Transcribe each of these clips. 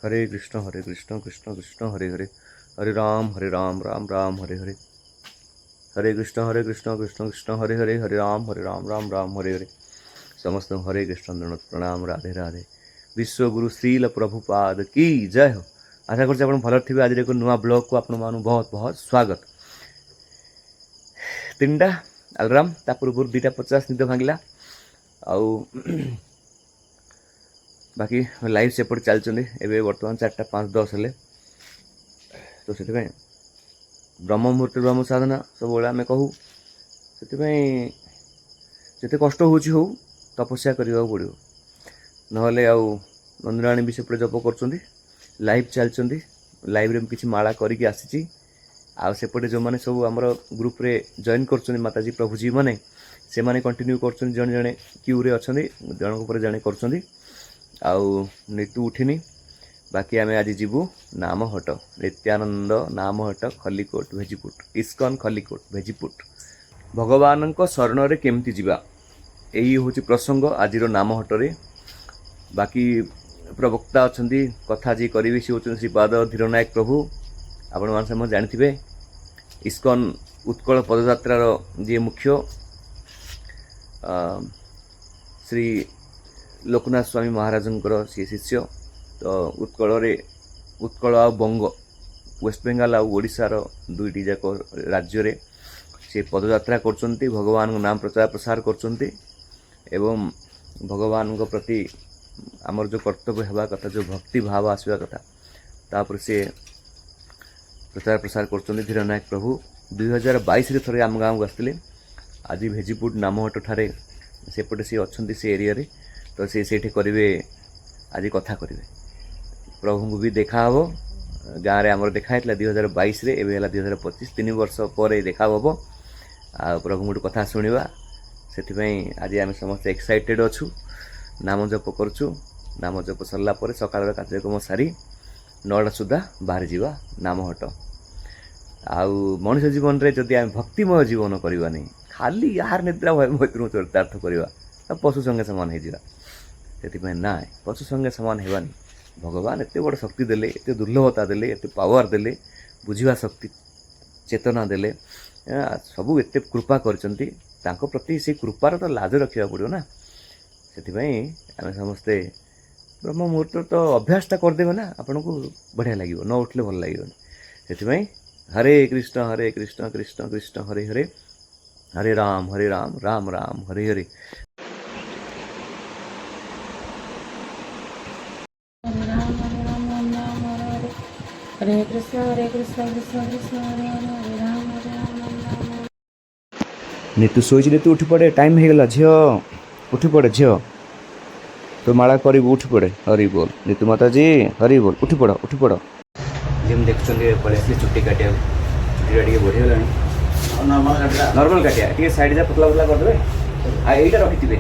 हरे कृष्ण कृष्ण कृष्ण हरे हरे, हरे राम राम राम हरे हरे, हरे कृष्ण कृष्ण कृष्ण हरे हरे, हरे राम राम राम हरे हरे। समस्त हरे कृष्ण दंडवत प्रणाम, राधे राधे। विश्वगुरु श्रील प्रभुपाद की जय हो। आशा करছি ଆପଣ ଭଲ ଥିବେ। ଆଜିର ଏକ ନୂଆ ବ୍ଲଗକୁ ଆପଣମାନଙ୍କୁ ବହୁତ ବହୁତ ସ୍ୱାଗତ। 3ଟା ଆଲାର୍ମ, ତା ପୂର୍ବରୁ 2:50 ନିଦ ଭାଙ୍ଗିଲା। ଆଉ ବାକି ଲାଇଭ୍ ସେପଟେ ଚାଲିଛନ୍ତି। ଏବେ ବର୍ତ୍ତମାନ 4:05-10 ହେଲେ, ତ ସେଥିପାଇଁ ବ୍ରହ୍ମ ମୁହୂର୍ତ୍ତ ବ୍ରହ୍ମ ସାଧନା ସବୁବେଳେ ଆମେ କହୁ। ସେଥିପାଇଁ ଯେତେ କଷ୍ଟ ହେଉଛି ହଉ, ତପସ୍ୟା କରିବାକୁ ପଡ଼ିବ। ନହେଲେ ଆଉ ନନ୍ଦରାଣୀ ବି ସେପଟେ ଜପ କରୁଛନ୍ତି, ଲାଇଭ୍ ଚାଲିଛନ୍ତି। ଲାଇଭ୍ରେ କିଛି ମାଳା କରିକି ଆସିଛି। ଆଉ ସେପଟେ ଯେଉଁମାନେ ସବୁ ଆମର ଗ୍ରୁପ୍ରେ ଜଏନ୍ କରୁଛନ୍ତି ମାତାଜୀ ପ୍ରଭୁଜୀ ମାନେ, ସେମାନେ କଣ୍ଟିନ୍ୟୁ କରୁଛନ୍ତି। ଜଣେ ଜଣେ କ୍ୟୁରେ ଅଛନ୍ତି, ଜଣଙ୍କ ପରେ ଜଣେ କରୁଛନ୍ତି। ଆଉ ନିତୁ ଉଠିନି। ବାକି ଆମେ ଆଜି ଯିବୁ ନାମହଟ, ନିତ୍ୟାନନ୍ଦ ନାମହଟ, ଖଲିକୋଟ ଭେଜିପୁଟ, ଇସ୍କନ ଖଲିକୋଟ ଭେଜିପୁଟ। ଭଗବାନଙ୍କ ଶରଣରେ କେମିତି ଯିବା, ଏଇ ହେଉଛି ପ୍ରସଙ୍ଗ ଆଜିର ନାମହଟରେ। ବାକି ପ୍ରବକ୍ତା ଅଛନ୍ତି, କଥା ଯିଏ କରିବେ ସେ ହେଉଛନ୍ତି ଶ୍ରୀପାଦ ଧୀରନାୟକ ପ୍ରଭୁ। ଆପଣମାନେ ସମସ୍ତେ ଜାଣିଥିବେ ଇସ୍କନ ଉତ୍କଳ ପଦଯାତ୍ରାର ଯିଏ ମୁଖ୍ୟ ଶ୍ରୀ ଲୋକନାଥ ସ୍ୱାମୀ ମହାରାଜଙ୍କର ସିଏ ଶିଷ୍ୟ। ତ ଉତ୍କଳ ଆଉ ବଙ୍ଗ, ୱେଷ୍ଟବେଙ୍ଗଲ ଆଉ ଓଡ଼ିଶାର ଦୁଇଟି ଯାକ ରାଜ୍ୟରେ ସେ ପଦଯାତ୍ରା କରୁଛନ୍ତି। ଭଗବାନଙ୍କ ନାମ ପ୍ରଚାର ପ୍ରସାର କରୁଛନ୍ତି ଏବଂ ଭଗବାନଙ୍କ ପ୍ରତି ଆମର ଯେଉଁ କର୍ତ୍ତବ୍ୟ ହେବା କଥା, ଯେଉଁ ଭକ୍ତି ଭାବ ଆସିବା କଥା, ତାପରେ ସେ ପ୍ରଚାର ପ୍ରସାର କରୁଛନ୍ତି ଧୀରନାୟକ ପ୍ରଭୁ। 2022ରେ ଥରେ ଆମ ଗାଁକୁ ଆସିଥିଲେ। ଆଜି ଭେଜିପୁଟ ନାମହଟ ଠାରେ ସେପଟେ ସେ ଅଛନ୍ତି, ସେ ଏରିଆରେ। ତ ସେ ସେଇଠି କରିବେ, ଆଜି କଥା କରିବେ। ପ୍ରଭୁଙ୍କୁ ବି ଦେଖା ହେବ। ଗାଁରେ ଆମର ଦେଖା ହେଇଥିଲା 2022ରେ, ଏବେ ହେଲା 2025, 3 ବର୍ଷ ପରେ ଦେଖା ହେବ। ଆଉ ପ୍ରଭୁଙ୍କଠୁ କଥା ଶୁଣିବା। ସେଥିପାଇଁ ଆଜି ଆମେ ସମସ୍ତେ ଏକ୍ସାଇଟେଡ଼ ଅଛୁ। ନାମ ଜପ କରୁଛୁ। ନାମ ଜପ ସରିଲା ପରେ ସକାଳର କାର୍ଯ୍ୟକ୍ରମ ସାରି 9ଟା ସୁଦ୍ଧା ବାହାରିଯିବା ନାମହଟ। ଆଉ ମଣିଷ ଜୀବନରେ ଯଦି ଆମେ ଭକ୍ତିମୟ ଜୀବନ କରିବାନି, ଖାଲି ୟାହାର ନିଦ୍ରା ଭୟରୁ ଚରିତାର୍ଥ କରିବା, ତ ପଶୁ ସଙ୍ଗେ ସମାନ ହେଇଯିବା। ସେଥିପାଇଁ ନା, ପଶୁ ସଙ୍ଗେ ସମାନ ହେବାନି। ଭଗବାନ ଏତେ ବଡ଼ ଶକ୍ତି ଦେଲେ, ଏତେ ଦୁର୍ଲଭତା ଦେଲେ, ଏତେ ପାୱାର ଦେଲେ, ବୁଝିବା ଶକ୍ତି, ଚେତନା ଦେଲେ, ସବୁ ଏତେ କୃପା କରିଛନ୍ତି। ତାଙ୍କ ପ୍ରତି ସେଇ କୃପାର ତ ଲାଜ ରଖିବାକୁ ପଡ଼ିବ ନା। ସେଥିପାଇଁ ଆମେ ସମସ୍ତେ ବ୍ରହ୍ମ ମୁହୂର୍ତ୍ତ ତ ଅଭ୍ୟାସଟା କରିଦେବେ ନା, ଆପଣଙ୍କୁ ବଢ଼ିଆ ଲାଗିବ। ନ ଉଠିଲେ ଭଲ ଲାଗିବନି। ସେଥିପାଇଁ ହରେ କୃଷ୍ଣ କୃଷ୍ଣ କୃଷ୍ଣ ହରେ ହରେ, ହରେ ରାମ ରାମ ରାମ ହରେ ହରେ। हरे कृष्ण कृष्ण कृष्ण हरे हरे, हरे राम राम राम। ନିତୁ ଶୋଇଛି। ନିତୁ ଉଠି ପଡ଼େ, ଟାଇମ୍ ହେଇଗଲା। ଝିଅ ଉଠି ପଡ଼େ, ଝିଅ ତୁ ମାଳା କରିବୁ, ଉଠି ପଡ଼େ। ହରି ବୋଲ ନିତୁ ମାତାଜୀ, ହରି ବୋଲ। ଉଠି ପଡ଼, ଉଠି ପଡ଼। ଯେମିତି ଦେଖୁଛନ୍ତି ପଳେଇ ଆସିଲି ଚୁଟି କାଟିବାକୁ। ଚୁଟିଟା ଟିକେ ବଢ଼ିଗଲାଣି। ନର୍ମାଲ୍ କାଟିବା, ଟିକେ ସାଇଡ଼୍ ଯା ପତଲା ପତଲା କରିଦେବେ। ଆଉ ଏଇଟା ରଖିଥିବେ,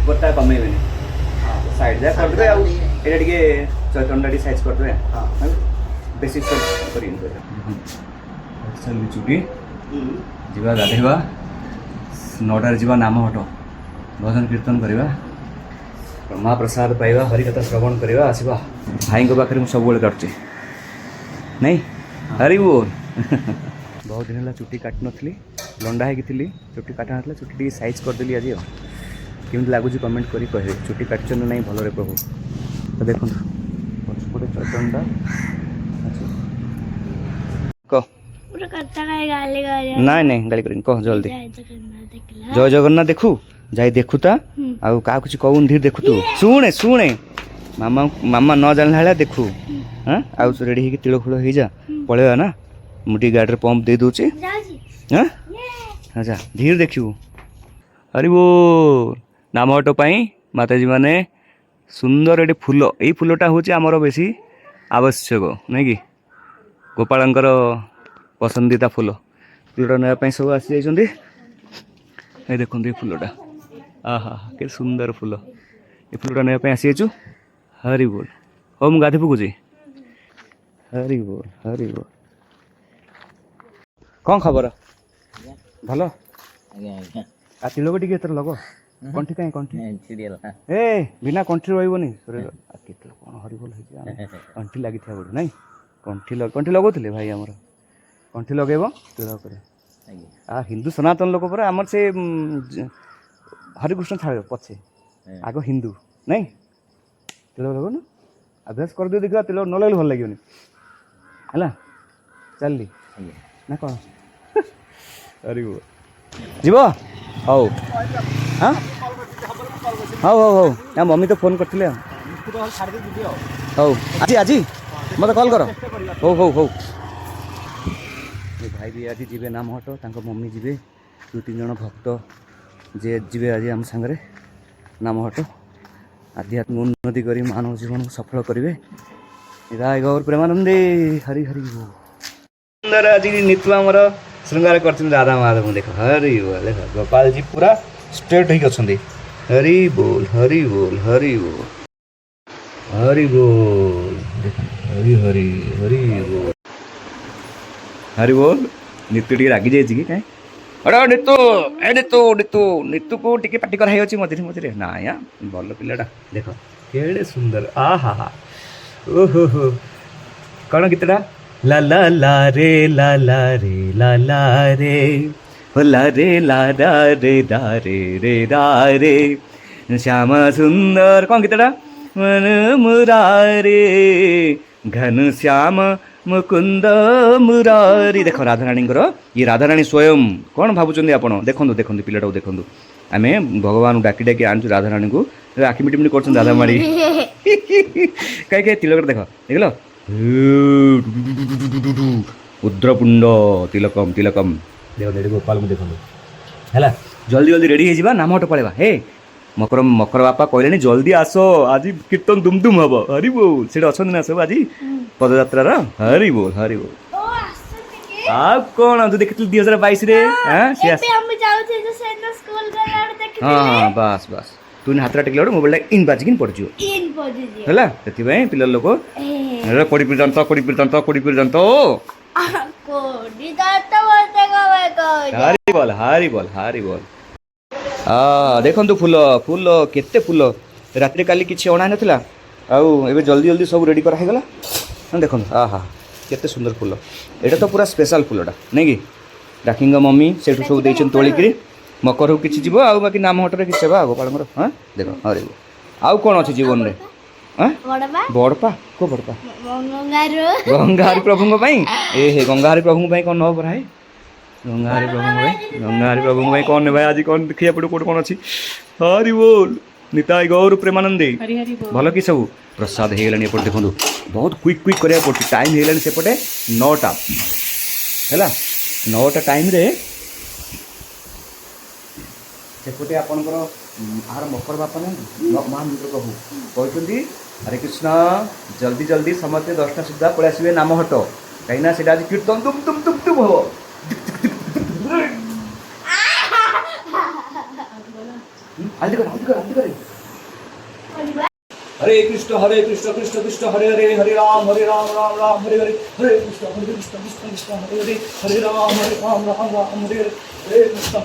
ଉପରଟା କମେଇବେନି। ସାଇଡ଼୍ ଯା କରିଦେବେ। ଆଉ ଏଇଟା ଟିକେ ଚୈତନ୍ୟଟା ଟିକେ ସାଇଜ୍ କରିଦେବେ। ବେଶୀ କରିବେନି। ଚୁଟି ଯିବା, ଗାଧେଇବା, 9ଟାରେ ଯିବା ନାମହଟ, ଭଜନ କୀର୍ତ୍ତନ କରିବା, ମହାପ୍ରସାଦ ପାଇବା, ହରିକଥା ଶ୍ରବଣ କରିବା, ଆସିବା। ଭାଇଙ୍କ ପାଖରେ ମୁଁ ସବୁବେଳେ କାଟୁଛି ନାଇଁ, ହରି ବୋଲ। ବହୁତ ଦିନ ହେଲା ଚୁଟି କାଟି ନଥିଲି, ଲଣ୍ଡା ହେଇକି ଥିଲି, ଚୁଟି କାଟା ନଥିଲା। ଚୁଟି ଟିକେ ସାଇଜ୍ କରିଦେଲି ଆଜି। ଆଉ କେମିତି ଲାଗୁଛି କମେଣ୍ଟ କରି କହିବେ। ଚୁଟି କାଟିଛନ୍ତି ନା ନାହିଁ ଭଲରେ ପ୍ରଭୁ। ତ ଦେଖନ୍ତୁ ପଛପଟେ ଚୈତନ୍ୟଟା ଅଛି। କହ। ନାଇଁ ନାଇଁ ଗାଳି କରିନି, କହ ଜଲ୍ଦି। ଜୟ ଜଗନ୍ନାଥ ଦେଖୁ, ଯାଇ ଦେଖୁ ତା। ଆଉ କାହାକୁ କିଛି କହୁନି, ଧୀରେ ଦେଖୁ। ତୁ ଶୁଣେ ଶୁଣେ, ମାମା ନ ଜାଣିଲା ଭଳିଆ ଦେଖୁ। ହଁ, ଆଉ ରେଡ଼ି ହେଇକି ତିଳ ଫୁଳ ହେଇଯା, ପଳେଇବା ନା। ମୁଁ ଟିକେ ଗାଡ଼ିରେ ପମ୍ପ ଦେଇ ଦେଉଛି। ହଁ, ଆଚ୍ଛା, ଧୀରେ ଦେଖିବୁ। ହରି ବୋଲ। ନାମହଟ ପାଇଁ ମାତାଜୀ ମାନେ ସୁନ୍ଦର ଏଠି ଫୁଲ, ଏଇ ଫୁଲଟା ହେଉଛି ଆମର ବେଶୀ ଆବଶ୍ୟକ, ନାଇଁ କି? ଗୋପାଳଙ୍କର ପସନ୍ଦିତା ଫୁଲ। ଫୁଲଟା ନେବା ପାଇଁ ସବୁ ଆସିଯାଇଛନ୍ତି। ଏ ଦେଖନ୍ତୁ ଏ ଫୁଲଟା, ଆହା କେତେ ସୁନ୍ଦର ଫୁଲ। ଏ ଫୁଲଟା ନେବା ପାଇଁ ଆସିଯାଇଛୁ। ହରି ବୋଲ। ହଉ ମୁଁ ଗାଧି ପକଉଛି। ହରି ବୋଲ, ହରି ବୋଲ। କ'ଣ ଖବର? ଭଲ। ଆଉ ତିଳକ ଟିକେ ଏଥର ଲଗ। कंठी कहीं कंठी सीरियल ए बिना कंठी रहबनी केतल कोन हरिबोल हे कंठी लागि था बड नहीं कंठी लगौଥିଲେ भाई हमर कंठी लगेबो तिल करे आ हिंदू सनातन लोक पर हमर से हरिकृष्ण छाड़ पछे आगो हिंदू नहीं तिल लगो ना अभ्यास कर दियो देखा तिल न लगले भल लागियोनी हला चलली ना कौन अरे वो जीव हौ हाँ हौ हौ हौ ना मम्मी तो फोन करते हौ आज आज मत कॉल कर हौ हौ हौ भाई भी आज जीवे नाम हट तांको मम्मी जीवे 2-3 जन भक्त जे जीवे आज आम सांगरे नाम हट आध्यात्मिक उन्नति करी मानव जीवन को सफल करेंगे राय गौर प्रेमानंदे हरि हरि बोल सुंदर आज नीतू आमर श्रृंगार कर राधा माधव देख हरि बोल देख गोपाल जी पूरा स्ट्रेट होके अच्छा हरि बोल हरि बोल हरि बोल हरि बोल देख हरि हरि हरि बोल हरि बोल नीतू टी रागी जाइए कि कहीं अरे नीतू ए नीतू नीतू नीतू को टिके पार्टी कराई अच्छी मझे मझे ना या भल पिलाटा देख केड़े सुंदर आ हा हा ओहो हो कौन गीतटा ला ला ला रे ला ला रे ला ला रे हो ला रे ला रा रे रा रे रे रा रे श्याम सुंदर कौन गीतटा मन मुरारे घन श्याम मुकुंद मुरारी देख राधाराणी ये राधाराणी स्वयं कौन भावुं आप देखो देखो पिलाटा देखो आम भगवान डाकी डाकी आनु राधाराणी को आखि मिटी मिटी कर राधा माड़ी कहीं तिलक देख देख लो उद्रपुंड तिलकम तिलकम देख देख गोपाल को देखो है जल्दी जल्दी रेडी हो नाम हट पड़ेगा हे मकर मकर बापा कहले जल्दी आस आज कीर्तन दुम दुम हम हरि बोल से अच्छा ना सब आज पदयात्रार हरि बोल हरि बोल आप कौन तू देखी 2022 रे हाँ बस बस तू हाथ टेक मोबाइल इन बाजिक पड़ज है से पिला लोक कोड़ी पीड़ंत कोड़ी पीड़ंत कोड़ी पीड़ंत हारी बोल हारी बोल हारी बोल देखु फूल फूल केते फूल रात काली किसी अणा नाला आउ जल्दी जल्दी सब रेडी करागला देखो आहा केते सुंदर फूल एटा तो पूरा स्पेशल फूलटा नहीं कि डाकिंग मम्मी से सब देछन तोलिकी मकर कि जीव आ बाकी नाम हटरे कि सेवा गोपाल हाँ देख अरे आउ कौन अच्छे जीवन में बड़पा को बड़पा गंगाहरी प्रभु ए हे गंगाहरी प्रभु कौन न पढ़ाए गंगाहरी प्रभु कौन ने भाई आज कौन देखिए पड़ो कौन कौन अच्छी हरि बोल निताय गौर प्रेमानंदे भल कि सब प्रसाद हो गलानी एपटे देखो बहुत क्विक क्विक करा पड़े टाइम हो गलानी सेपटे 9टा है 9टा टाइम रे सेपटे आपंकर आहार मकर बापा ना महामित्र प्रभु कहते हरे कृष्ण जल्दी जल्दी समस्ते 10टा सुधा पलि आसवे नाम हट कहीं से आज कीर्तन तुम तुम तुम तुम हम हरे कृष्ण कृष्ण कृष्ण हरे हरे हरे राम राम राम हरे हरे हरे कृष्ण कृष्ण कृष्ण हरे हरे हरे राम राम हरे हरे हरे कृष्ण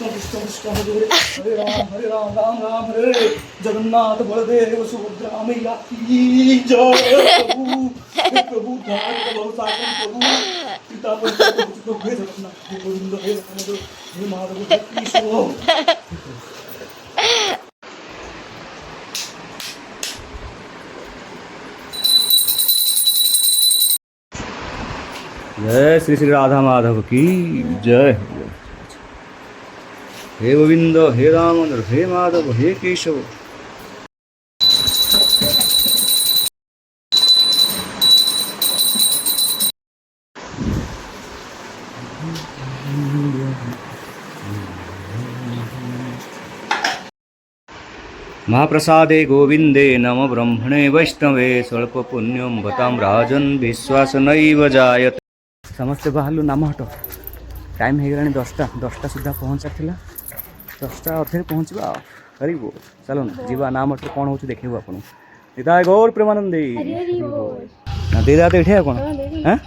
कृष्ण कृष्ण हरे हरे राम राम हरे हरे जगन्नाथ बलदेव सुभद्रा मैया की जय प्रभु प्रभु साधन प्रभु पिता प्रभु हे जगन्नाथ हे गोविंद हे राम हे माधव हे कृष्ण जय श्री श्री राधा माधव की जय हे गोविंद हे दामोदर हे माधव हे केशव महाप्रसादे गोविंदे नम ब्रह्मणे वैष्णवे स्वल्प पुण्यम भताम राजन विश्वास नैव जायते समस्ते बाहर नाम हट टाइम हो गलानी 10टा सुधा पहुँचा था 10टा अधे पहुँचा हरि बोल चलो ना जीवा नाम हट कौन हो देखो आप निताय गौर प्रेमानंदे दीदा तो ये कौन हाँ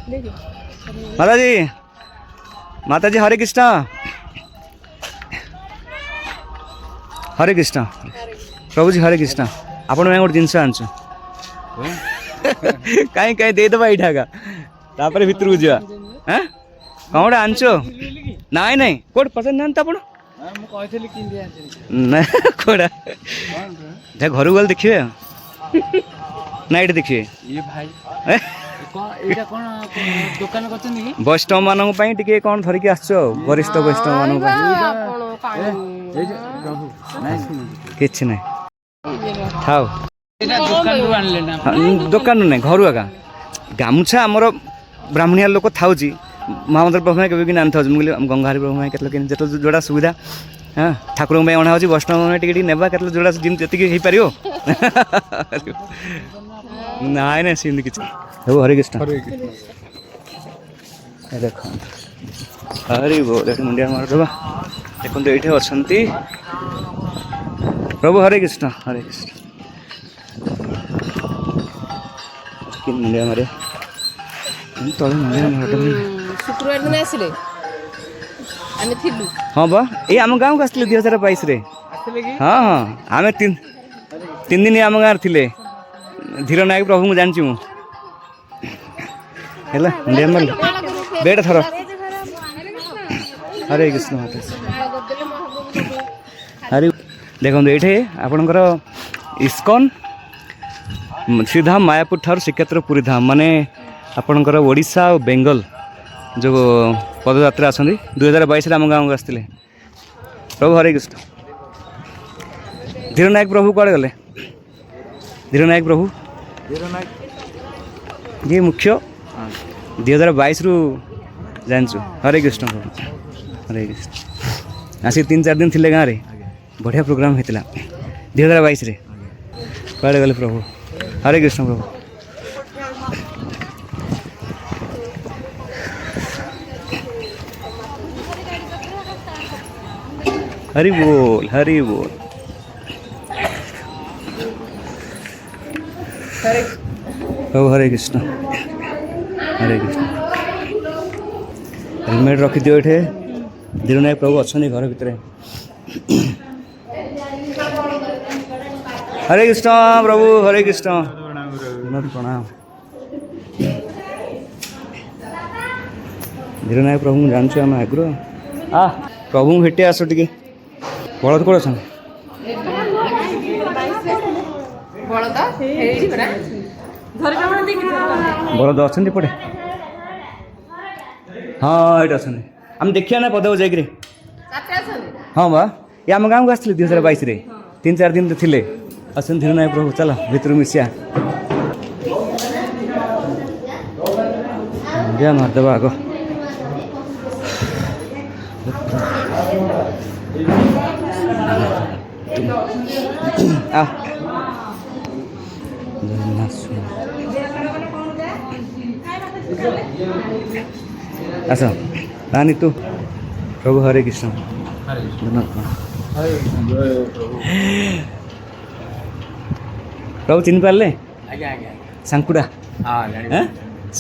माताजी हरे कृष्णा हरे कृष्ण प्रभु जी हरे कृष्ण आपण मैं गोटे जिनस आनछु कहीं कहीं देदेबा यहाँ का तापर भितर को जा हाँ कौन गोटे आनचो नाई नाई कौट पचार ना आप ना कौड़ा घर को गले देखिए ना ये देखिए वैष्णव मानक टे कौन धरिकी आस वरिष्ठ वैष्णव मानक किसी ना थाओ दुकान ना घर आगा गामुछा आमर ब्राह्मणिया लोक थाऊ महामंत्र प्रभु के भी आनी था मुझे गंगाहरी प्रभु के जो जोड़ा सुविधा हाँ ठाकुर अणा हो वैष्णव टे ना के जोड़ा जी पार नाई ना सी कि हरे कृष्ण देख हरि बोल मुंडिया मारदेवा देखो ये अच्छा प्रभु हरे कृष्ण मुंडिया मारे तले मुंडिया मार शुक्रवार दिन आसिले आमे थिलु हाँ बा ये आम गाँव को आसते 2022 रे हाँ हाँ आम तीन दिन आम गाँव थे धीर नायक प्रभु को जानची मु है बेट थर हरे कृष्ण हरे देखो ये आपणकर इस्कन श्रीधाम मायापुर ठार श्रीक्षेत्र पुरी धाम माने आपणकर ओडिशा और बेंगल जो पदयात्रा आसती 2022 आम गाँव को आसते प्रभु हरे कृष्ण धीर नायक प्रभु कड़े गले धीर नायक प्रभु ये मुख्य 2022 रु जानचु हरे कृष्ण प्रभु हरे कृष्ण आसी 3-4 दिन थे गाँव में बढ़िया प्रोग्राम होता 2022 रे कड़े गले प्रभु हरे कृष्ण प्रभु हरि बोल प्रभु हरे कृष्ण हेलमेट रखी दियो ये धीर नायक प्रभु अच्छा घर भितर हरे कृष्ण प्रभु हरे कृष्ण प्रणाम धीर नायक प्रभु जानछु आम आग्रह प्रभु भेटे आस टे बलद कौन अच्छा बलद अच्छा पड़े हाँ ये अच्छा आम देखिए ना पदक जाकर हाँ बा ये आम गाँव को आसते 2022 रे 3-4 दिन तो थे अच्छा धीर नायक प्रभु चल भितर मिसिया मारदेवा आग अच्छा रानी तू प्रभु हरे कृष्ण प्रभु चिन्ह पारे सांकुड़ा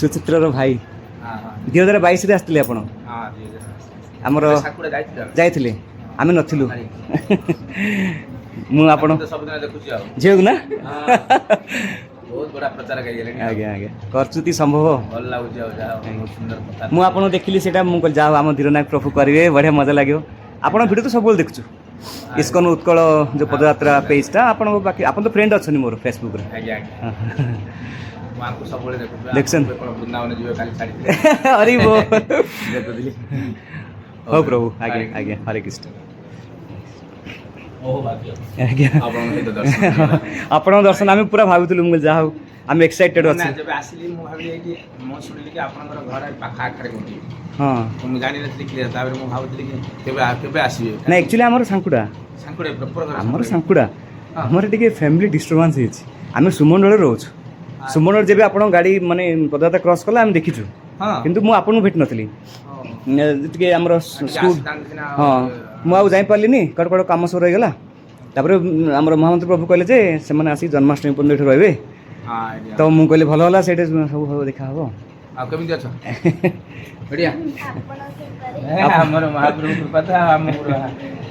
सुचित्र भाई 2022 रे आसते आप आमर जाइए आम नथिलु मु आपण झील ना बहुत बड़ा प्रचार आज्ञा आज्ञा करचुति संभव मु आपन देखिली सेटा मु जाओ आम धीर नायक प्रभु करेंगे बढ़िया मजा लगे आपण भिडियो तो सब देखु इस्कन उत्कल जो पदयात्रा पेजटा आपण बाकी आपन तो फ्रेंड अच्छा मोर फेसबुक रे देखसन अरे वो हो प्रभु आज्ञा आज्ञा हरे कृष्ण आज्ञा आपण दर्शन आम पूरा भावुलु मुझे जहाँ आम एक्साइटेड अच्छे हाँ ना एक्चुअली आमर सांकुड़ा आमर सांकुड़ा आमर टे फैमिली डिस्टर्बान्स होती आम सुमंडल रोच सुमंडल जब आप गाड़ी माने पदयात्रा क्रॉस कला आम देखीचु किंतु मु आपन भेट नथली टे आमर स्कूल हाँ मुझे जाई पार्ली कड़ कड़ कम सब रहीगला तापर आमर महामंत्री प्रभु कहले जे से आसी जन्माष्टमी पर्यटन ये रही तो मुझे कहली भल है से सब देखा हम ଆଉ କେମିତି ଅଛ? ବଢ଼ିଆ। ଆମର ମହାପ୍ରଭୁ କୃପା ତ ଆମର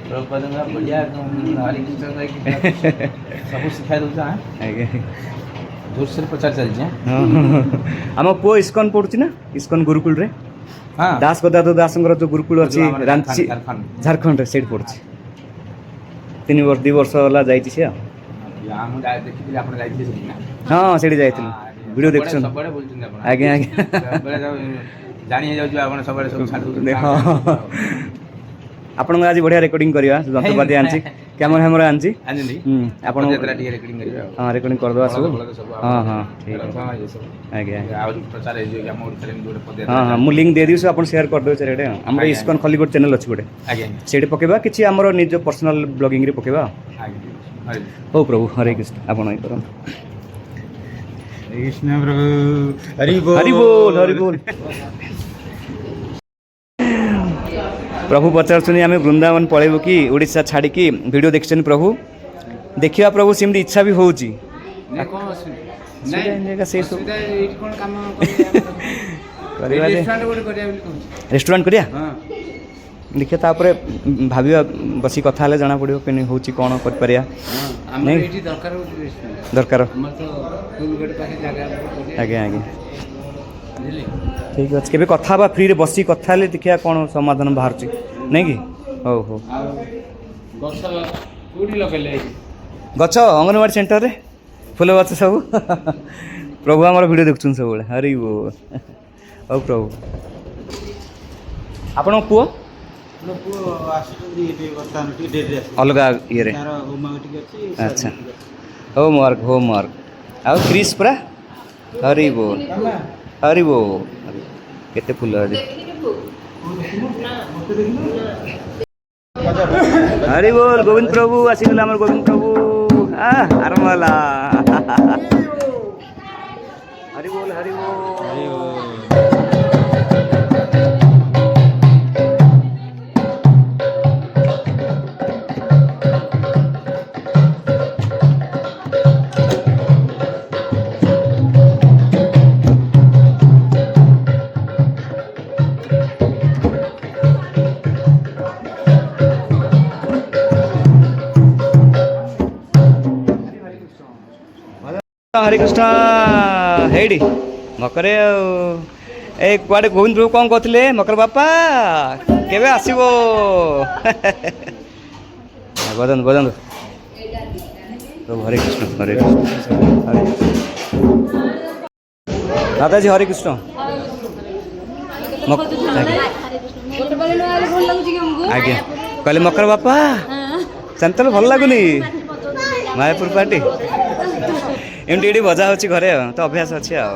ପ୍ରଭୁପାଦଙ୍କ ବଢ଼ିଆ ହରିକୃଷ୍ଣ ସବୁ ଶିକ୍ଷା ଦେଉଛ। ଆଜ୍ଞା ଜୋରସୋର ପ୍ରଚାର ଚାଲିଛି। ଆମ ପୁଅ ଇସ୍କନ ପଢୁଛି ନା ଇସ୍କନ ଗୁରୁକୁଳରେ ହଁ ଦାସ ଗଦାଧର ଦାସଙ୍କର ଯୋଉ ଗୁରୁକୁଳ ଅଛି ଆମର ରାଞ୍ଚି ଝାଡ଼ଖଣ୍ଡ। ଝାଡ଼ଖଣ୍ଡରେ ସେଇଠି ପଢୁଛି 2 ବର୍ଷ ହେଲା ଯାଇଛି ସେ ଆଉ। ମୁଁ ଦେଖିଥିଲି ଆପଣ ଯାଇଥିଲେ ସେଠି ନା? ହଁ ସେଇଠି ଯାଇଥିଲୁ ଭିଡ଼ିଓ ସବୁବେଳେ ଦେଖୁଛନ୍ତି। ସବୁବେଳେ ବୁଲୁଛନ୍ତି ଆପଣ। ଆଜ୍ଞା ଆଜ୍ଞା ସବୁବେଳେ ଜାଣି ହେଇଯାଉଛି ଆପଣ ସବୁବେଳେ ସବୁ ଛାଡ଼ି ଦଉଛନ୍ତି। ହଁ ଆପଣଙ୍କ ଆଜି ବଢ଼ିଆ ରେକର୍ଡିଂ କରିବା ଯନ୍ତ୍ରପାତି ଆଣିଛି କ୍ୟାମେରା ଫ୍ୟାମେରା ଆଣିଛି। ଆଣିଛନ୍ତି ଆପଣ ପଦଯାତ୍ରା ଟିକେ ରେକର୍ଡିଂ କରିବେ ଆଉ। ହଁ ରେକର୍ଡିଂ କରିଦେବା ସବୁ। ବଳଦ ସବୁ ହଁ ହଁ ଠିକ୍ ରଥ ଅଛି ଇଏ ସବୁ ଆଜ୍ଞା ଆହୁରି ପ୍ରଚାର ହେଇଯିବ କି ଆମ ଓଡ଼ିଶାରେ ଏମିତି ଗୋଟେ ପଦଯାତ୍ରା ହଁ ହଁ ମୁଁ ଲିଙ୍କ୍ ଦେଇଦେବି ସବୁ ଆପଣ ସେୟାର କରିଦେବେ ଚାରିଆଡ଼େ ଆଉ। ଆମର ଆଜ୍ଞା, ଇସ୍କନ ଖଲିକୋଟ ଚ୍ୟାନେଲ୍ ଅଛି ଗୋଟେ ଆଜ୍ଞା ସେଇଠି ପକେଇବା କିଛି ଆମର ନିଜ ପର୍ସନାଲ୍ ବ୍ଲଗିଂରେ ପକେଇବା ଆଉ। ଆଜ୍ଞା ହରି ହଉ ପ୍ରଭୁ ହରେ କୃଷ୍ଣ ଆପଣ ଇ କରନ୍ତୁ। କୃଷ୍ଣ ପ୍ରଭୁ ହରି ବୋଲ ହରି ବୋଲ ହରି ବୋଲ। ପ୍ରଭୁ ପଚାରୁଛନ୍ତି ଆମେ ବୃନ୍ଦାବନ ପଳେଇବୁ କି ଓଡ଼ିଶା ଛାଡ଼ିକି ଭିଡ଼ିଓ ଦେଖିଛନ୍ତି ପ୍ରଭୁ ଦେଖିବା ପ୍ରଭୁ ସେମିତି ଇଚ୍ଛା ବି ହେଉଛି। କ'ଣ ଅସୁବିଧା ସେଇ ସବୁ ଅସୁବିଧା ଏଇଠି କ'ଣ କାମ କରିବା ଯେ ରେଷ୍ଟୁରାଣ୍ଟ ଗୋଟେ କରିବା ବୋଲି କହୁଛି। ରେଷ୍ଟୁରାଣ୍ଟ କରିବା ହଁ ଦେଖିବା ତାପରେ ଭାବିବା ବସି କଥା ହେଲେ ଜଣାପଡ଼ିବ କେମିତି ହେଉଛି କ'ଣ କରିପାରିବା। ଆମର ନାଇଁ ଏଇଠି ଦରକାର ହେଉଛି ରେଷ୍ଟୁରାଣ୍ଟ। ଦରକାର ଆମର ତ ଟୋଲ୍ ଗେଟ୍ ପାଖେ ଜାଗା କରିବା। ଆଜ୍ଞା ଆଜ୍ଞା ବୁଝିଲେ? ଠିକ୍ ଅଛି କେବେ କଥା ହେବା ଫ୍ରିରେ ବସି କଥା ହେଲେ ଦେଖିବା କ'ଣ ସମାଧାନ ବାହାରୁଛି ନାଇଁ କି। ହଉ ହଉ ଆଉ ଗଛ କେଉଁଠି ଲଗେଇଲେ? ଗଛ ଅଙ୍ଗନବାଡ଼ି ସେଣ୍ଟରରେ ଫୁଲ ଗଛ ସବୁ ପ୍ରଭୁ ଆମର ଭିଡ଼ିଓ ଦେଖୁଛନ୍ତି ସବୁବେଳେ ହରି ବୋଲ। ହଉ ପ୍ରଭୁ ଆପଣଙ୍କ ପୁଅ ପୁଅ ଆସୁଛନ୍ତି ବର୍ତ୍ତମାନ ଟିକେ ଡେରିରେ ଆସିବେ। ଅଲଗା ଇଏରେ ତାର ହୋମୱାର୍କ ଟିକେ ଅଛି। ଆଚ୍ଛା ହୋମୱାର୍କ ଆଉ କ୍ରିସ୍ ପୁରା ହରି ବୋଲ ହରି ବୋଲ କେତେ ଫୁଲ ଅଛି ହରି ବୋଲ ଗୋବିନ୍ଦ ପ୍ରଭୁ ଆସିଗଲେ ଆମର ଗୋବିନ୍ଦ ପ୍ରଭୁ ଆରମ୍ଭ ହେଲା ହରି ବୋଲ ହରି ବୋଲ। ହରେ କୃଷ୍ଣ ହେଇଟି ମକରେ ଆଉ ଏ କୁଆଡ଼େ ଗୋବିନ୍ଦ ପ୍ରଭୁ କ'ଣ କହୁଥିଲେ ମକର ବାପା କେବେ ଆସିବ ବଜାନ୍ତୁ ବଜାନ୍ତୁ ପ୍ରଭୁ ହରେ କୃଷ୍ଣ ହରେ କୃଷ୍ଣ ହରେ ଦାଦାଜୀ ହରେ କୃଷ୍ଣ ଆଜ୍ଞା କହିଲେ ମକର ବାପା ଚାନ୍ତଲ ଭଲ ଲାଗୁନି ମାୟାପୁର ପାର୍ଟି ଏମିତି ଏଠି ବଜା ହେଉଛି ଘରେ ଆଉ ତ ଅଭ୍ୟାସ ଅଛି ଆଉ।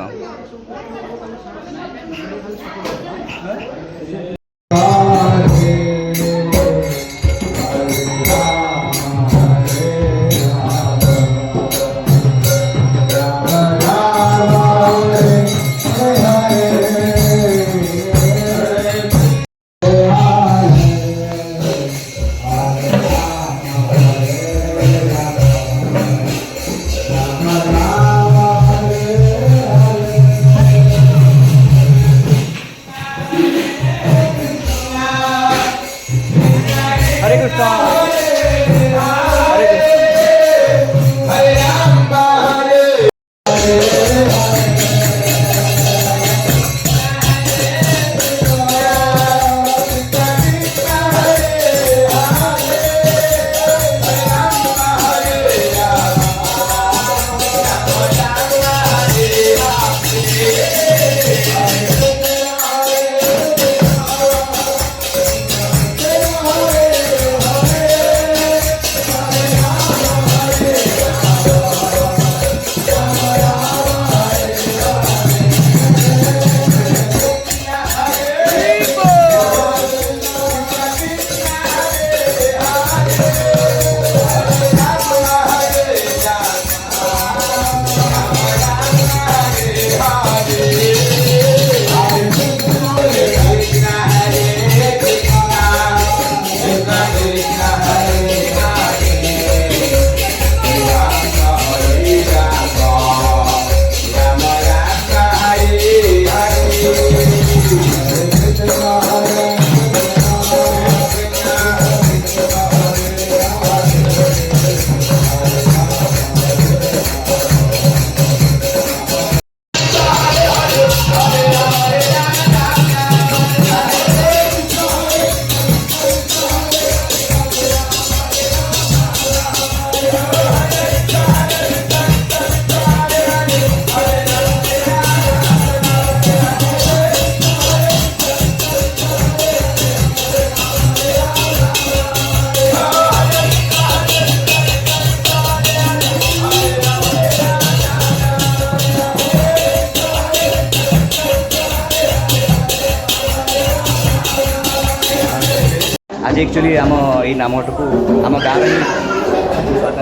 आज एक्चुअली आम ये नामट को आम गाँव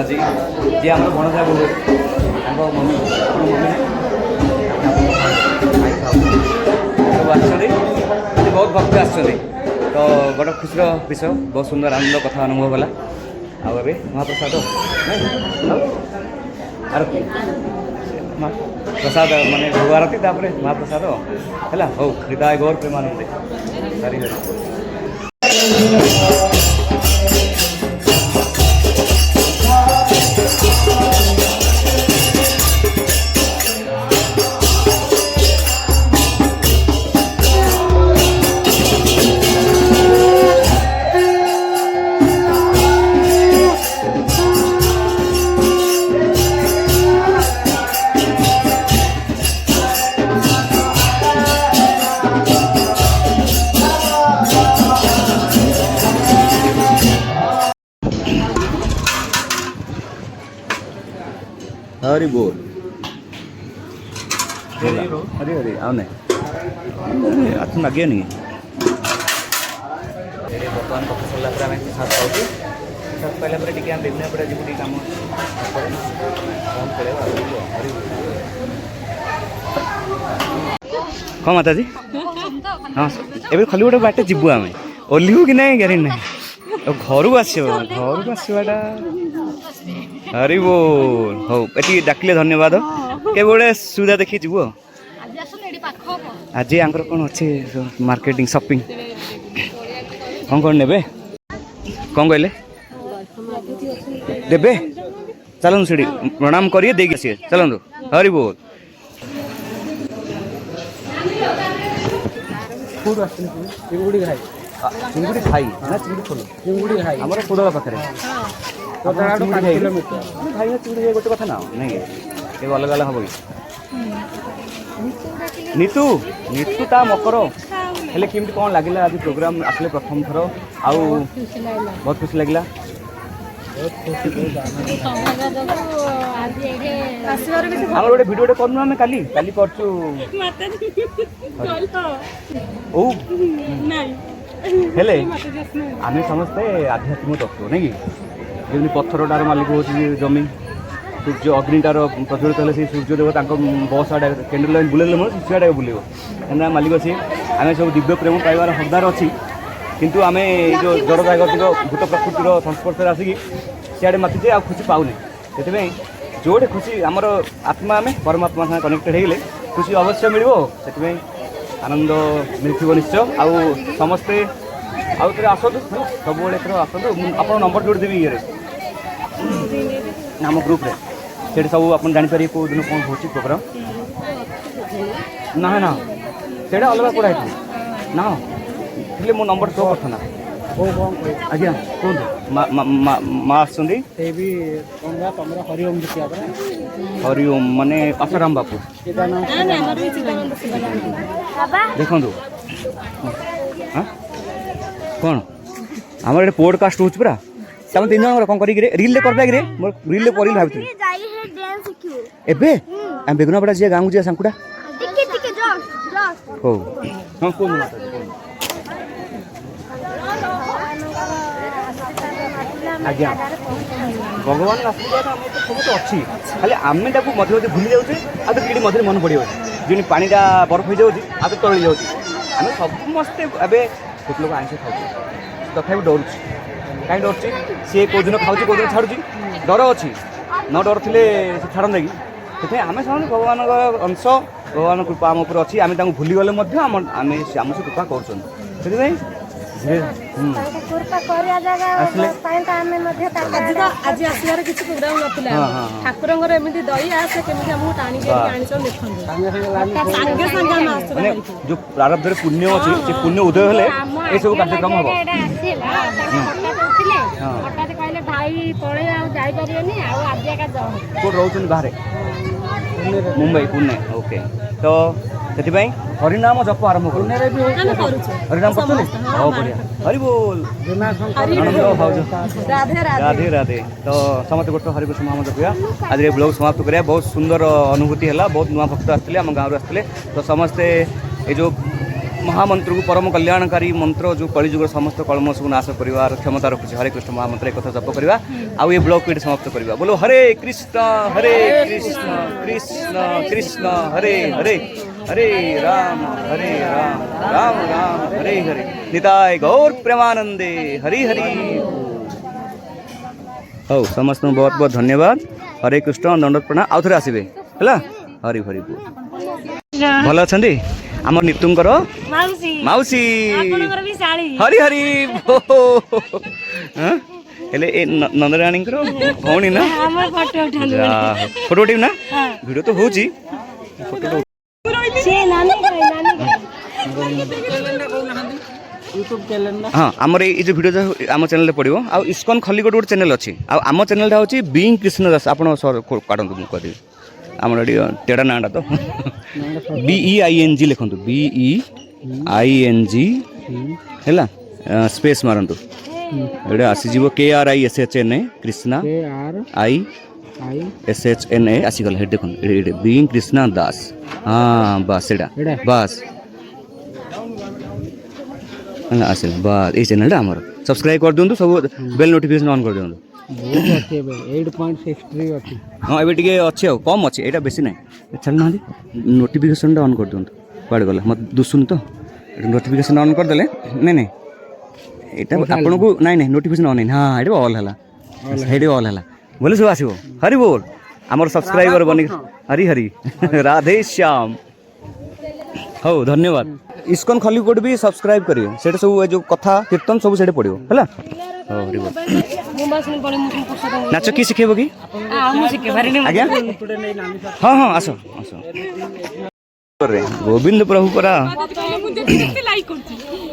जी जी आम भणजा बोहू मम्मी सब आसछन्ति बहुत भक्त आसछन्ति तो गोटे खुशी विषय बहुत सुंदर आनंद कथा अनुभव गला आबे महाप्रसाद आरती प्रसाद माने भोग आरती तापर महाप्रसाद है हौ हृदय गौर प्रेमानंदे हरि हरि हरि बोल हरि हरि आउने आठ मागे नहीं बर्तमान कथा सरला आम प्रसाद पाऊँ प्रसाद पाइला टी आम बेगुनिया पड़ा जी कम कौन माता जी हाँ एवं खाली गोटे बाटे जीवु आम ओह्लू कि ना ग्यारेंटी ना घर को आसवाटा हरि बोल हौ ये डाकिले धन्यवाद के गोटे सुविधा देखी जीव आज आंकर कौन अच्छे मार्केटिंग शॉपिंग कौन कौन ने कौन कहले देबे चलु सीढ़ी प्रणाम करिए देगी सी चलु हरि बोल चिंगुड़ी खाई ना चिंगुड़ी खोल चिंगुड़ी खाई हमारे कोदला पाखे भाई चिंगुड़ी गोटे कथा ना नहीं ये अलग अलग हम नीतू नीतू ता मकर हेले केमती कौन लगे आज प्रोग्राम आसले प्रथम थर आउ बहुत खुशी लगे आम गोटे भिडियो करूँ आम काली काली करचु ओ हेले आम समस्ते आध्यात्मिक तत्व नहीं कि जमी पत्थरटार मालिक हूँ जमी सूर्य अग्निटार प्रज्वलित हेल्ले से सूर्यदेव बस आड़े कैंडल लाइन बुले सीआड़े बुले क्या मालिक सी आम सब दिव्य प्रेम पाइबार हकदार अच्छी किंतु आम जो जड़ जागतिक भूत प्रकृतिर संस्पर्श आसिक सीआड़े मातिचे आ खुशी पाऊने से जोटे खुशी आमर आत्मा आम परमात्मा साथ कनेक्टेड होगले खुशी अवश्य मिल से आनंद मिलथिबो निश्चय आउ समस्ते आउ थे आसतु सब आसतु आप नंबर जोड़ देवी ये आम ग्रुप रे से सब आप जापर कौ दिन कौन हो प्रोग्राम ना ना से अलग कौड़ा ना थे मो नंबर शो करता ना आज्ञा कहतु माँ हरिओम हरिओम माने आसाराम बापू देखु हाँ कौन आम पॉडकास्ट होची पूरा तुम तीन जन कौन कर रील करता कि मोर रील कर भाई एबे आम बेगुनापड़ा जी गाँव जी सांकुड़ा हो हाँ कौन आज्ञा भगवान आशीर्वाद आम सब तो अच्छी खाली आम मध्य मध्य भूली जाऊे आ तो कि मध्य मन पड़ जी पानीटा बरफ हो जाऊँगी आ तो तली जाऊँगी आम समस्ते एवं बहुत लोग आइंस खाऊ तथा डरुच कहीं डरुची सी कौ दिन खाऊँ कौ दिन छाड़ी डर अच्छी न डर थे छाड़े कि आम समझ भगवान अंश भगवान कृपा आम उपर अच्छी आम भूलीगले आम से कृपा कर आज आसबार किसी प्रोग्राम नथिला ठाकुरंगर एमिति दया से केमिति हमहु टाणी के आनिसन देखंदो संगे संगे हम आसबा माने जो प्रारब्ध रे पुण्य अछि से पुण्य उदय हेले ए सब कार्यक्रम हबो हठात कहले भाई पळे आ जाई परियनी आ आज का जाओ को रहउछन बाहरे मुंबई पुणे ओके तो से हरिनाम जप आरंभ करूँ हरिनाम कर बढ़िया हरि बोल राधे राधे तो समस्त गोटे हरि कृष्ण नाम जपिया आज ब्लॉग समाप्त करिया बहुत सुंदर अनुभूति है बहुत नुआ भक्त आसते आम गाँव आसते तो समस्ते ये जो महामंत्र को परम कल्याणकारी मंत्र जो कलिजुग समस्त कलम सब नाश कर क्षमता रखुଛି हरे कृष्ण महामंत्र एक जप करवा आउ ये ब्लॉग को समाप्त करवा बोलो हरे कृष्ण कृष्ण कृष्ण हरे हरे हरे राम राम राम हरे हरे निताय गौर प्रेमानंदे हरि हरि हौ समस्त बहुत बहुत धन्यवाद हरे कृष्ण दंडवत प्रणाम आउ थे आसबे है हरि हरि बोल भल अच्छा आम नितुंकर माउसी हरि हरि हेले ए नंदराणी भौणी ना फोटो उठेब ना वीडियो तो होची फोटो हाँ आमर ये जो वीडियो आम चैनल पड़ो आ इस्कन खलिकोट गोटे चैनल अच्छी आम चैनल हूँ बीइंग कृष्ण दास आप काटू मुझे कहदेवी आमर टेढ़ा नाटा तो BEING लिखु BEING है स्पेस मारतु ये आसीज KRISHNA कृष्णा ISHNA आसीगल हे देखो बीइंग कृष्णा दास हाँ बस एटा बस आसिल बस ये चैनल आमर सब्सक्राइब कर दिखाँ सब बेल नोटिफिकेशन ऑन कर दिखाँ 8.63 अच्छी हाँ ये टे अच्छे आ कम अच्छे यहाँ बेसी ना चल ना नोटिफिकेशन ऑन कर दिखाँ कड़े गला मत दुसुन तो नोटिफिकेशन ऑन करदे नहीं नहीं यहाँ आपन को नहीं नहीं नोटिफिकेशन ऑन नहीं हाँ ये ऑल है ये ऑल है बोले सब आसो हरि बोल आमर सब्सक्राइबर बनी हरि हरि राधे श्याम हो धन्यवाद इस्कन खलिकोट भी सब्सक्राइब करिए सेटा सब जो कथा कीर्तन सब सेटा पड़ो है हरि बोल नाच कि शिखेब कि आज्ञा हाँ हाँ आस आस गोविंद प्रभु परा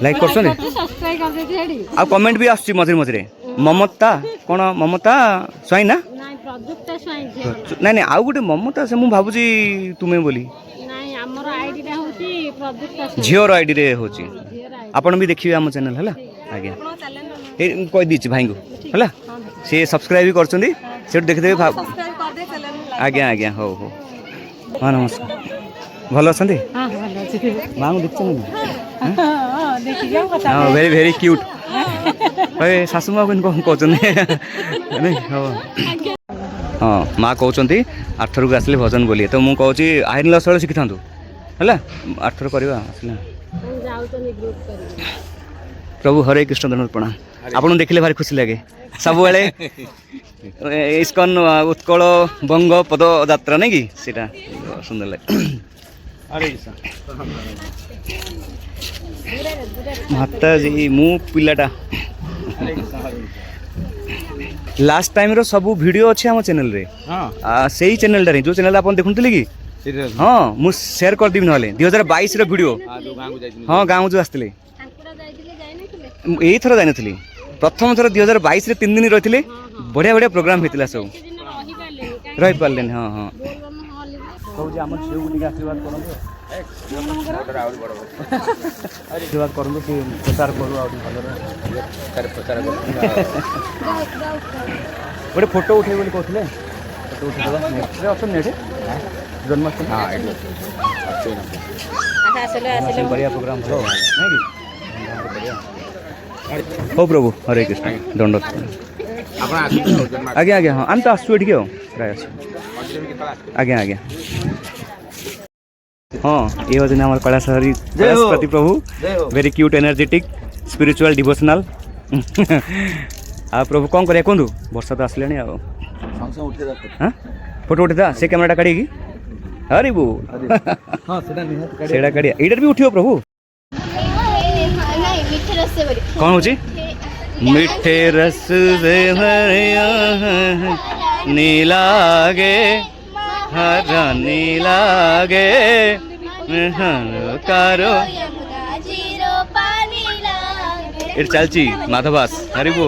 लाइक कर आ कमेंट भी आसुची मझे मझे ममता कौन ममता स्वाई ना नहीं नहीं आउ गोटे ममता से मुझे भावुची तुम्हें बोली झीर आईडी रे होची आपण भी देखिए आम चैनल है आज्ञा कह दीची भाई को है सी सब्सक्राइब भी करछंदी से देखिदेवे आज्ञा आज्ञा हो हो हाँ नमस्कार भल अच्छा माँ को देखते हाँ वेरी वेरी क्यूट शाशु माँ कौन कहते हाँ माँ कहते आठर को आसले भजन बोलिए तो मुझे कहूँ आईन लसल शिखी था है आठर करवा प्रभु हरे कृष्ण धन्यवाद प्रणाम आपन देखले भारी खुशी लगे सब इस्कन उत्कल बंग पद यात्रा नहीं कि सीटा सुंदर लगे माता जी मु पिलाटा लास्ट टाइम रो सब वीडियो अच्छे आम चैनल रे से चैनल टा जो चैनल आप देखुले कि हाँ मुझे शेयर कर देवी ना 2022 रो वीडियो हाँ गाँव जो आसते यही थर जानी प्रथम थर 2022 3 दिन रही बढ़िया बढ़िया प्रोग्राम होता सब रही पारे हाँ हाँ कहूँ आम झील को आशीर्वाद आशीर्वाद करूँ सी प्रचार करूँ गोटे फोटो उठे बोली कहते फोटो उठेदेवा अच्छा नहीं जन्माष्टमी बढ़िया प्रोग्राम हो हो प्रभु हरे कृष्ण दंड आज्ञा आज्ञा हाँ आम तो आसू ये प्राय आज्ञा आज्ञा हाँ ये हूँ आम कैलाशहरी प्रति प्रभु very cute energetic spiritual devotional आ प्रभु कौन करें कहूँ वर्षा तो आसले हाँ फोटो उठेदा से कैमेरा काढ़ी हरी बो सेटा काढ़िया एटार भी उठियो प्रभु कौन हो मिठे रस से भरिया नीलागे हरा नीलागे कारो ये चलची माधवास हरी बो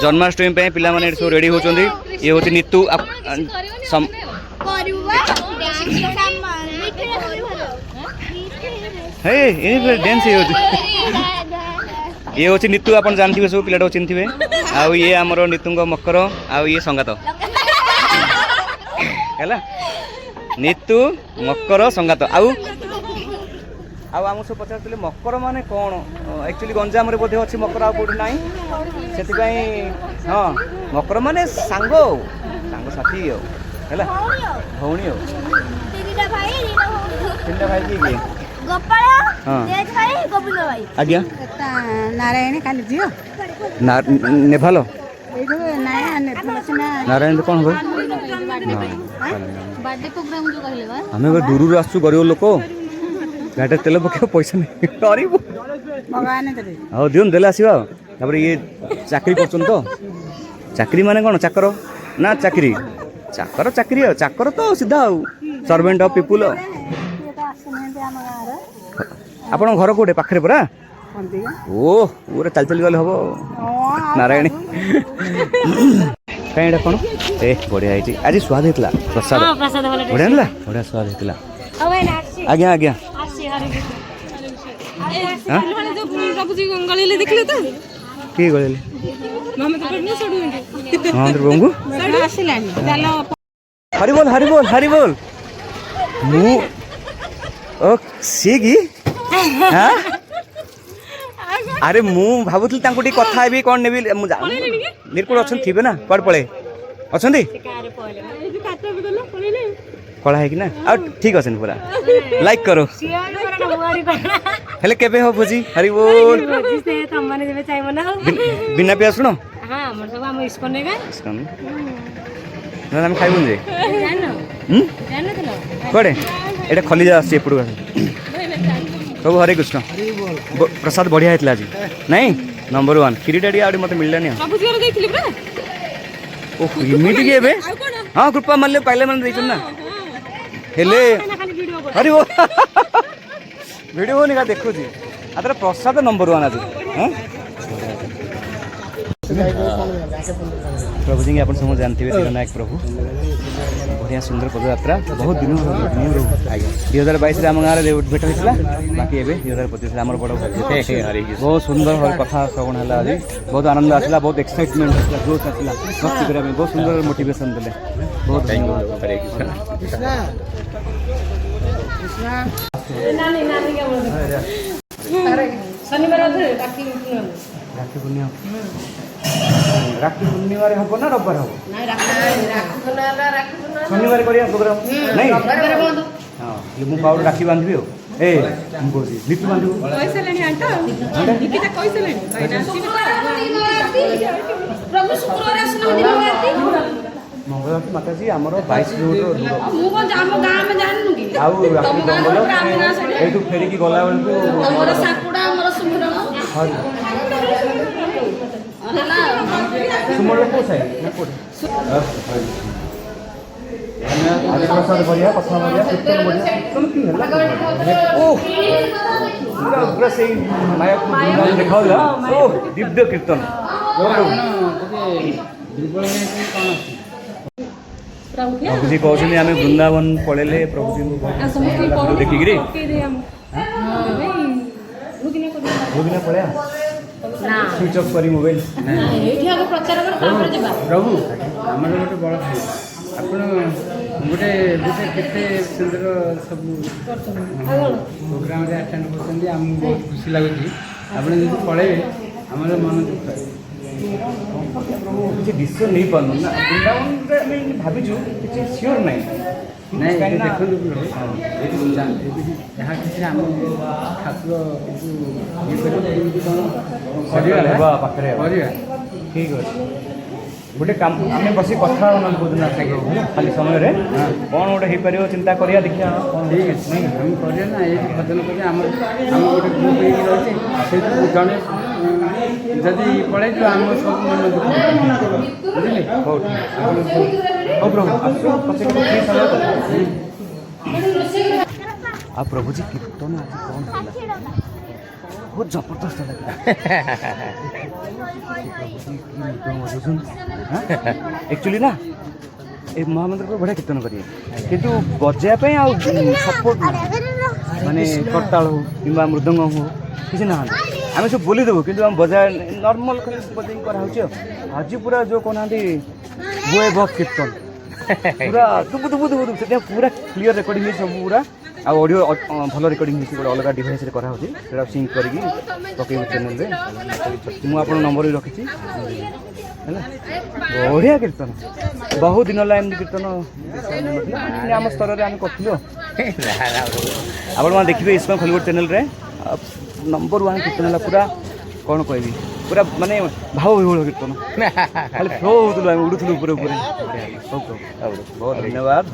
जन्माष्टमी पे पिला माने सब रेडी होचंदी ये होची नीतू हे ये डांस ये होची नीतू अपन जानथिबे सब पिलाटा चिन्थिबे आ ये हमरो नीतुंग मकर आ ये संगात हैला नीतू मकर संगात ଆଉ ଆମକୁ ସବୁ ପଚାରୁଥିଲେ ମକର ମାନେ କ'ଣ ଆକ୍ଚୁଆଲି ଗଞ୍ଜାମରେ ବୋଧେ ଅଛି ମକର ଆଉ କେଉଁଠି ନାହିଁ ସେଥିପାଇଁ ହଁ ମକର ମାନେ ସାଙ୍ଗ ଆଉ ସାଙ୍ଗସାଥି ଆଉ ହେଲା ଭଉଣୀ ଆଉ ତିନିଟା ଭାଇ ତିନିଟା ଭାଇ କିଏ କିଏ ଗୋପାଳ ହଁ ତେଜ ଭାଇ ଗୋବିନ୍ଦ ଭାଇ ଆଜ୍ଞା ନାରାୟଣୀ କାଲି ଝିଅ ନେଭାଲ ଏଇଠୁ ନାରାୟଣ କ'ଣ ହୁଏ ବାର୍ଥଡେ ପ୍ରୋଗ୍ରାମ ଯୋଉ କହିଲେ ବା ଆମେ ଏବେ ଦୂରରୁ ଆସୁଛୁ ଗରିବ ଲୋକ ଗାଡ଼ିରେ ତେଲ ପକେଇବା ପଇସା ନାହିଁ କରିବୁ ଭଗବାନ ଦେବେ ହଉ ଦିଅନ୍ତୁ ଦେଲେ ଆସିବା ଆଉ ତାପରେ ଇଏ ଚାକିରି କରୁଛନ୍ତି ତ ଚାକିରି ମାନେ କ'ଣ ଚାକର ନା ଚାକିରି ଚାକର ଚାକିରି ଆଉ ଚାକର ତ ସିଧା ଆଉ ସର୍ଭେଣ୍ଟ ଅଫ୍ ପିପୁଲ ଆଉ ଆସିନାହାନ୍ତି ଆମ ଗାଁର ଆପଣଙ୍କ ଘର କୋଉଠି ପାଖରେ ପରା ଓ ପୁରା ଚାଲି ଚାଲି ଗଲେ ହବ ନାରାୟଣୀ କାଇଁ ଏଇଟା କ'ଣ ଏ ବଢ଼ିଆ ହେଇଛି ଆଜି ସ୍ୱାଦ ହେଇଥିଲା ପ୍ରସାଦ ବଢ଼ିଆ ହେଲା ବଢ଼ିଆ ସ୍ୱାଦ ହେଇଥିଲା ଆଜ୍ଞା ଆଜ୍ଞା ଦେଖିଲେ ତ କିଏ ଗଳିଲେ ମହେନ୍ଦ୍ର ବାବୁଙ୍କୁ ଆସିଲାଣି ଚାଲ ହରିବୋଲ ହରିବୋଲ ହରିବୋଲ ମୁଁ ଓ ସିଏ କି ହାଁ ଆରେ ମୁଁ ଭାବୁଥିଲି ତାଙ୍କୁ ଟିକେ କଥା ହେବି କ'ଣ ନେବି ମୁଁ ନିରକୁଳ ଅଛନ୍ତି ଥିବେ ନା କୁଆଡ଼େ ପଳେଇ ଅଛନ୍ତି କଳା ହେଇକି ନା ଆଉ ଠିକ୍ ଅଛନ୍ତି ପୁରା ଲାଇକ୍ କର ହେଲେ କେବେ ହବ ଭୋଜି ହରିବୋଲ ବିନା ପିଆଜ ଶୁଣ ଆମେ ଖାଇବୁନି ଯେ କୁଆଡ଼େ ଏଇଟା ଖଲିଜା ଆସୁଛି ଏପଟକୁ ସବୁ ହରେ କୃଷ୍ଣ ପ୍ରସାଦ ବଢ଼ିଆ ହେଇଥିଲା ଆଜି ନାଇଁ ନମ୍ବର 1 କ୍ଷୀରିଟା ଟିକେ ଆଉ ମୋତେ ମିଳିଲାନି ଆଉ ଓହ ଏମିତି କି ଏବେ ହଁ କୃପା ମାଲ୍ୟ ପାଇଲେ ମାନେ ଦେଇଛନ୍ତି ନା ହେଲେ ହରି ଭିଡ଼ିଓ ହଉନି କା ଦେଖୁଛି ଆର ପ୍ରସାଦ ନମ୍ବର 1 ଆଜି प्रभु जी आप जानते हैं नायक प्रभु बढ़िया सुंदर पदयात्रा बहुत दिन 2022 आम गाँव में भेट होता बाकी एवं 2025 आम बड़ बहुत सुंदर कथा श्रवण है आज बहुत आनंद आसला बहुत एक्साइटमेंट आसला जोश आसला भक्ति करने बहुत सुंदर मोटिवेशन देते बहुत राखी पूर्णिमा राखी पूर्णिमा हम ना रविवार हम शनिवार करिया प्रोग्राम नहीं हाँ ये मु पाउडर राखी बांधबी हो ए हम कहूँ लिपि बांधबू पैसा लेनी आंटा निकिता पैसा लेनी प्रभु शुक्रवार आसनो मंगलवार माता जी हमर 22 किलोमीटर दूर मु कोन हम गांव में जाननु की आउ राखी जंगल एठू फेरी की गला बेल को हमर साकुडा हमर सुमरण हां सुमरण को साइड ना कोड आदि प्रसाद बढ़िया कथा बढ़िया कीर्तन बढ़िया तुम की हला ओ पूरा से माया को देखाउला ओ दिव्य कीर्तन प्रभु जी कहते आम वृंदावन पड़े प्रभु जी देखिक पड़ा स्विच ऑफ करी मोबाइल प्रभु आम गोटे बड़ भाई आप गोटे गोटे केते सुंदर सब प्रोग्राम अटेंड करते आमको बहुत खुशी लगुच आप पलैबे आम मन दुख किसी डिसीजन नहीं पार्नु ना वृंदावन भाविचु किसी सियोर नहीं नहीं देखो यहाँ किसी आम ठाकुर पाखे ठीक अच्छे गोटे काम आम बस कथा बुझना खाली समय कौन गोटे हो पार चिंता करिया देखिए ठीक अच्छे नहीं आम करिया ना ये भजन करिए आम गोटे ग्रुप रही जड़े जदि पड़े तो आम सब मन दुख बुझे हो प्रभु आ प्रभु जी कीर्तन आज कौन बहुत जबरदस्त लगा एक्चुअली ना ए महामंत्र को बढ़िया कीर्तन करिए किंतु बजाय सपोर्ट माने करताल हो कि मृदंग हो किसी ना आम सब बोली देवु कि बजाय नॉर्मल बजाई कराऊँ आज पूरा जो कहना वो बॉक्स कीर्तन पूरा दुबु दुबु दुबु दुबु पूरा क्लियर रिकॉर्डिंग सब पूरा ଆଉ ଅଡ଼ିଓ ଭଲ ରେକର୍ଡ଼ିଂ ହେଇଛି ଗୋଟେ ଅଲଗା ଡିଭାଇସ୍ରେ କରାହେଉଛି ସେଇଟା ସିଙ୍କ୍ କରିକି ପକେଇବୁ ଚ୍ୟାନେଲ୍ରେ। ମୁଁ ଆପଣଙ୍କ ନମ୍ବର ବି ରଖିଛି ହେଲା। ବଢ଼ିଆ କୀର୍ତ୍ତନ, ବହୁତ ଦିନ ହେଲା ଏମିତି କୀର୍ତ୍ତନ ଆମ ସ୍ତରରେ ଆମେ କରିଥିଲୁ। ଆପଣମାନେ ଦେଖିବେ ଇସ୍କନ ଖଲିକୋଟ ଚ୍ୟାନେଲ୍ରେ ନମ୍ବର 1 କୀର୍ତ୍ତନ ହେଲା। ପୁରା କ'ଣ କହିବି, ପୁରା ମାନେ ଭାବ ବିହ୍ୱଳ କୀର୍ତ୍ତନ, ଖାଲି ଫ୍ଲୋ ହେଉଥିଲୁ, ଆମେ ଉଡ଼ୁଥିଲୁ ଉପରେ ଉପରେ। ବହୁତ ଧନ୍ୟବାଦ।